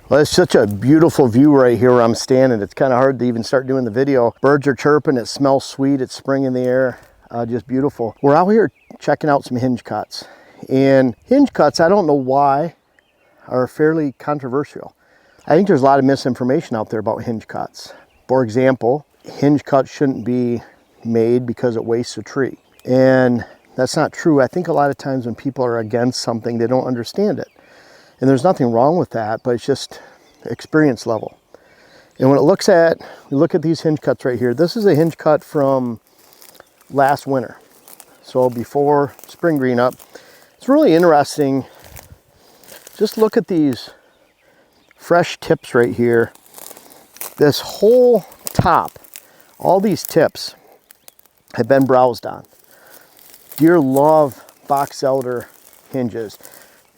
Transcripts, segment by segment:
Well, it's such a beautiful view right here where I'm standing. It's kind of hard to even start doing the video. Birds are chirping, it smells sweet, it's spring in the air, just beautiful. We're out here checking out some hinge cuts. And hinge cuts, I don't know why, are fairly controversial. I think there's a lot of misinformation out there about hinge cuts. For example, hinge cuts shouldn't be made because it wastes a tree. And that's not true. I think a lot of times when people are against something, they don't understand it. And there's nothing wrong with that, but it's just experience level. And when we look at these hinge cuts right here, this is a hinge cut from last winter. So before spring green up. It's really interesting. Just look at these fresh tips right here. This whole top, all these tips have been browsed on. Deer love box elder hinges.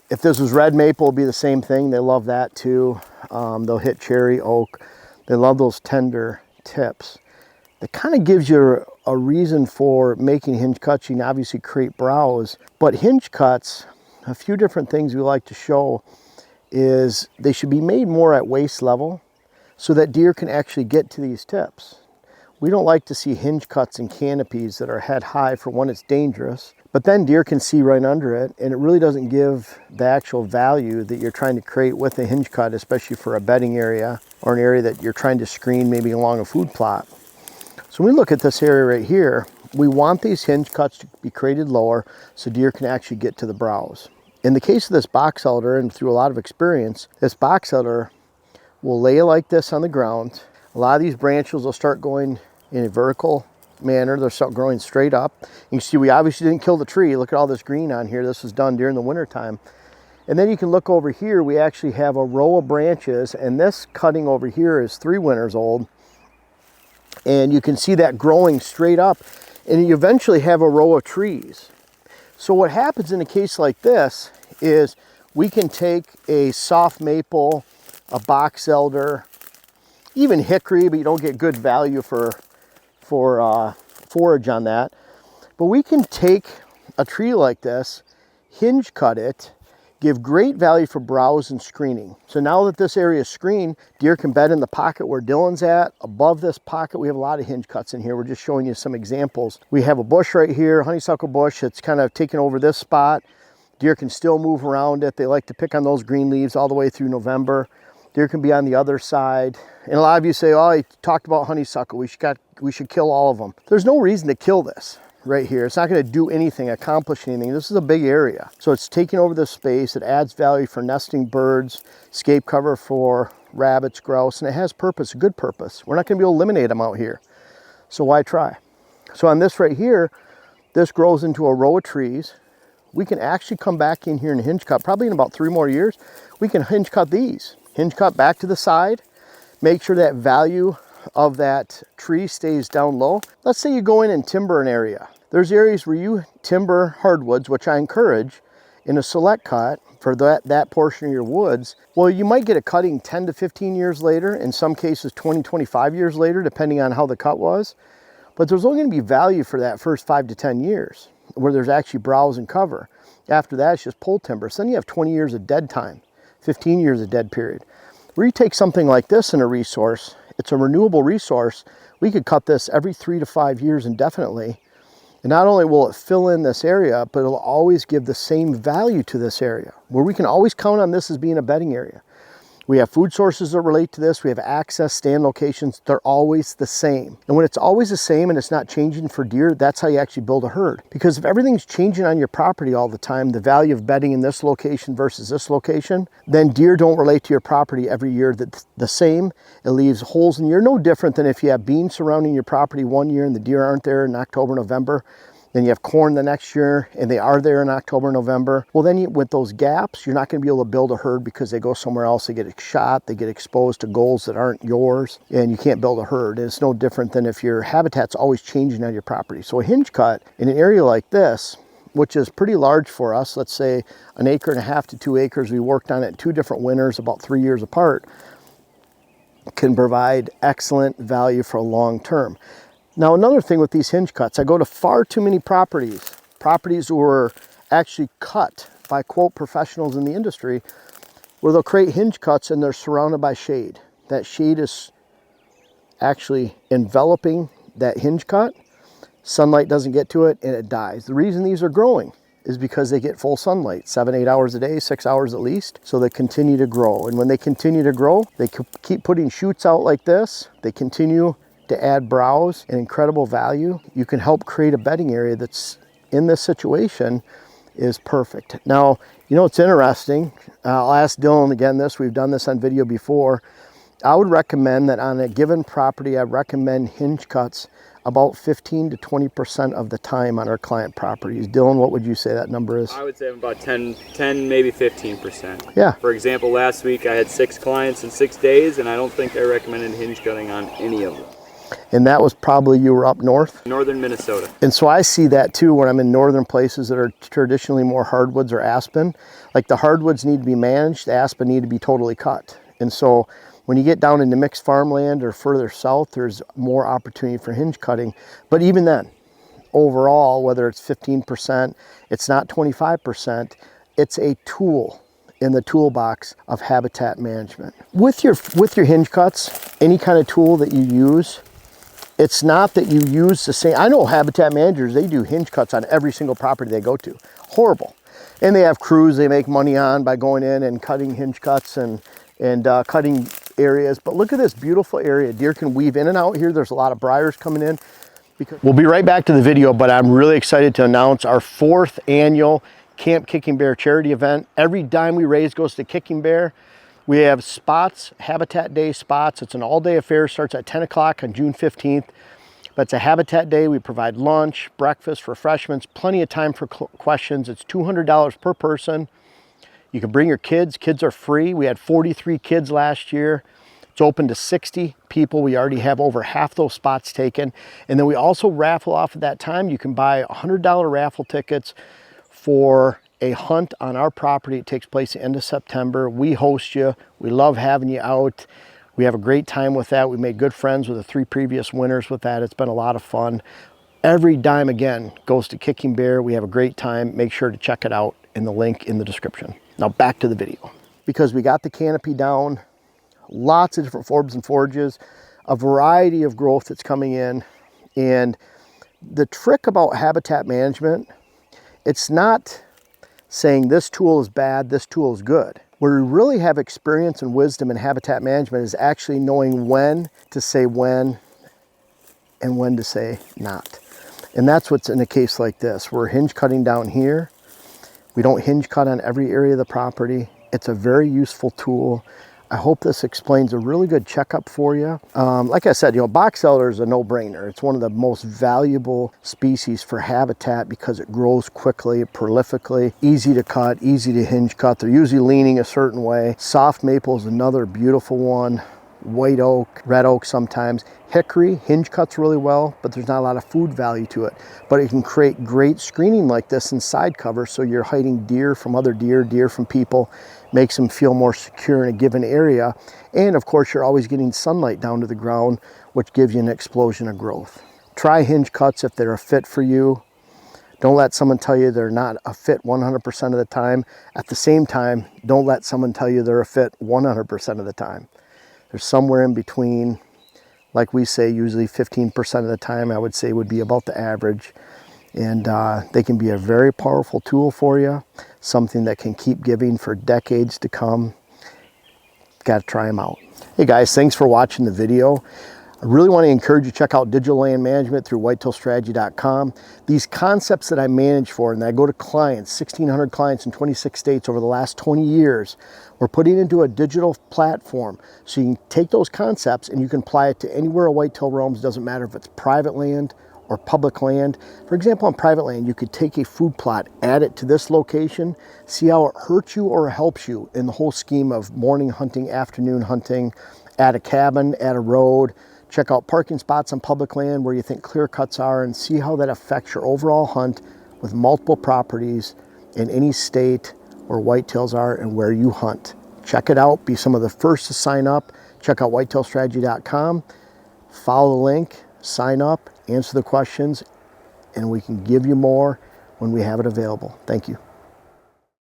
If this was red maple, it'd be the same thing. They love that too. They'll hit cherry, oak. They love those tender tips. That kind of gives you a reason for making hinge cuts. You can obviously create browse, but hinge cuts, a few different things we like to show is they should be made more at waist level so that deer can actually get to these tips. We don't like to see hinge cuts and canopies that are head high. For one, it's dangerous, but then deer can see right under it, and it really doesn't give the actual value that you're trying to create with a hinge cut, especially for a bedding area or an area that you're trying to screen maybe along a food plot. So when we look at this area right here, we want these hinge cuts to be created lower so deer can actually get to the browse. In the case of this box elder, and through a lot of experience, this box elder will lay like this on the ground. A lot of these branches will start going in a vertical manner. They'll start growing straight up. You can see we obviously didn't kill the tree. Look at all this green on here. This was done during the winter time. And then you can look over here. We actually have a row of branches, and this cutting over here is 3 winters old. And you can see that growing straight up, and you eventually have a row of trees. So what happens in a case like this is we can take a soft maple, a box elder, even hickory, but you don't get good value for forage on that. But we can take a tree like this, hinge cut it, give great value for browse and screening. So now that this area is screened, deer can bed in the pocket where Dylan's at. Above this pocket, we have a lot of hinge cuts in here. We're just showing you some examples. We have a bush right here, honeysuckle bush, that's kind of taking over this spot. Deer can still move around it. They like to pick on those green leaves all the way through November. Deer can be on the other side. And a lot of you say, oh, I talked about honeysuckle. We should kill all of them. There's no reason to kill this right here. It's not going to do anything, accomplish anything. This is a big area. So it's taking over this space. It adds value for nesting birds, escape cover for rabbits, grouse, and it has purpose, a good purpose. We're not going to be able to eliminate them out here. So why try? So on this right here, this grows into a row of trees. We can actually come back in here and hinge cut, probably in about 3 more years. We can hinge cut these. Hinge cut back to the side, make sure that value of that tree stays down low. Let's say you go in and timber an area. There's areas where you timber hardwoods, which I encourage in a select cut for that portion of your woods. Well, you might get a cutting 10 to 15 years later, in some cases 20, 25 years later, depending on how the cut was. But there's only going to be value for that first 5 to 10 years where there's actually browse and cover. After that, it's just pull timber. So then you have 20 years of dead time. 15 years of dead period. Where you take something like this in a resource, it's a renewable resource. We could cut this every 3 to 5 years indefinitely. And not only will it fill in this area, but it'll always give the same value to this area, where we can always count on this as being a bedding area. We have food sources that relate to this. We have access, stand locations. They're always the same. And when it's always the same and it's not changing for deer, that's how you actually build a herd. Because if everything's changing on your property all the time, the value of bedding in this location versus this location, then deer don't relate to your property every year the same. It leaves holes, and you're no different than if you have beans surrounding your property one year and the deer aren't there in October, November. Then you have corn the next year and they are there in October, November. Well, then with those gaps, you're not going to be able to build a herd because they go somewhere else. They get shot, they get exposed to goals that aren't yours, and you can't build a herd. And it's no different than if your habitat's always changing on your property. So a hinge cut in an area like this, which is pretty large for us, let's say 1.5 acres to 2 acres, we worked on it in 2 different winters, about 3 years apart, can provide excellent value for a long term. Now, another thing with these hinge cuts, I go to far too many properties who were actually cut by, quote, professionals in the industry, where they'll create hinge cuts and they're surrounded by shade. That shade is actually enveloping that hinge cut. Sunlight doesn't get to it and it dies. The reason these are growing is because they get full sunlight, 7-8 hours a day, 6 hours at least. So they continue to grow. And when they continue to grow, they keep putting shoots out like this. They continue to add browse and incredible value. You can help create a bedding area that's in this situation is perfect. Now, you know, it's interesting. I'll ask Dylan again this, we've done this on video before. I would recommend that on a given property, I recommend hinge cuts about 15 to 20% of the time on our client properties. Dylan, what would you say that number is? I would say about 10, maybe 15%. Yeah. For example, last week I had 6 clients in 6 days, and I don't think I recommended hinge cutting on any of them. And that was probably, you were up north? Northern Minnesota. And so I see that too when I'm in northern places that are traditionally more hardwoods or aspen. Like the hardwoods need to be managed, the aspen need to be totally cut. And so when you get down into mixed farmland or further south, there's more opportunity for hinge cutting. But even then, overall, whether it's 15%, it's not 25%, it's a tool in the toolbox of habitat management. With your hinge cuts, any kind of tool that you use, it's not that you use the same. I know habitat managers, they do hinge cuts on every single property they go to. Horrible. And they have crews they make money on by going in and cutting hinge cuts and cutting areas. But look at this beautiful area. Deer can weave in and out here. There's a lot of briars coming in. We'll be right back to the video, but I'm really excited to announce our 4th annual Camp Kicking Bear charity event. Every dime we raise goes to Kicking Bear. We have spots, Habitat Day spots. It's an all-day affair, starts at 10 o'clock on June 15th. But it's a Habitat Day. We provide lunch, breakfast, refreshments, plenty of time for questions. It's $200 per person. You can bring your kids. Kids are free. We had 43 kids last year. It's open to 60 people. We already have over half those spots taken. And then we also raffle off at that time. You can buy $100 raffle tickets for a hunt on our property. It takes place at the end of September. We host you. We love having you out. We have a great time with that. We made good friends with the 3 previous winners with that. It's been a lot of fun. Every dime, again, goes to Kicking Bear. We have a great time. Make sure to check it out in the link in the description. Now back to the video. Because we got the canopy down, lots of different forbs and forages, a variety of growth that's coming in. And the trick about habitat management, it's not saying this tool is bad, this tool is good. Where we really have experience and wisdom in habitat management is actually knowing when to say when and when to say not. And that's what's in a case like this. We're hinge cutting down here. We don't hinge cut on every area of the property. It's a very useful tool. I hope this explains a really good checkup for you. Like I said, you know, box elder is a no-brainer. It's one of the most valuable species for habitat because it grows quickly, prolifically, easy to cut, easy to hinge cut. They're usually leaning a certain way. Soft maple is another beautiful one. White oak, red oak sometimes. Hickory, hinge cuts really well, but there's not a lot of food value to it. But it can create great screening like this in side cover, so you're hiding deer from other deer, deer from people, makes them feel more secure in a given area. And of course, you're always getting sunlight down to the ground, which gives you an explosion of growth. Try hinge cuts if they're a fit for you. Don't let someone tell you they're not a fit 100% of the time. At the same time, don't let someone tell you they're a fit 100% of the time. There's somewhere in between, like we say, usually 15% of the time, I would say would be about the average. And they can be a very powerful tool for you, something that can keep giving for decades to come. Got to try them out. Hey guys, thanks for watching the video. I really want to encourage you to check out digital land management through whitetailstrategy.com. These concepts that I manage for and that I go to clients, 1,600 clients in 26 states over the last 20 years, we're putting into a digital platform. So you can take those concepts and you can apply it to anywhere a whitetail roams. Doesn't matter if it's private land or public land. For example, on private land, you could take a food plot, add it to this location, see how it hurts you or helps you in the whole scheme of morning hunting, afternoon hunting, add a cabin, add a road. Check out parking spots on public land where you think clear cuts are and see how that affects your overall hunt with multiple properties in any state where whitetails are and where you hunt. Check it out. Be some of the first to sign up. Check out whitetailstrategy.com. Follow the link, sign up, answer the questions, and we can give you more when we have it available. Thank you.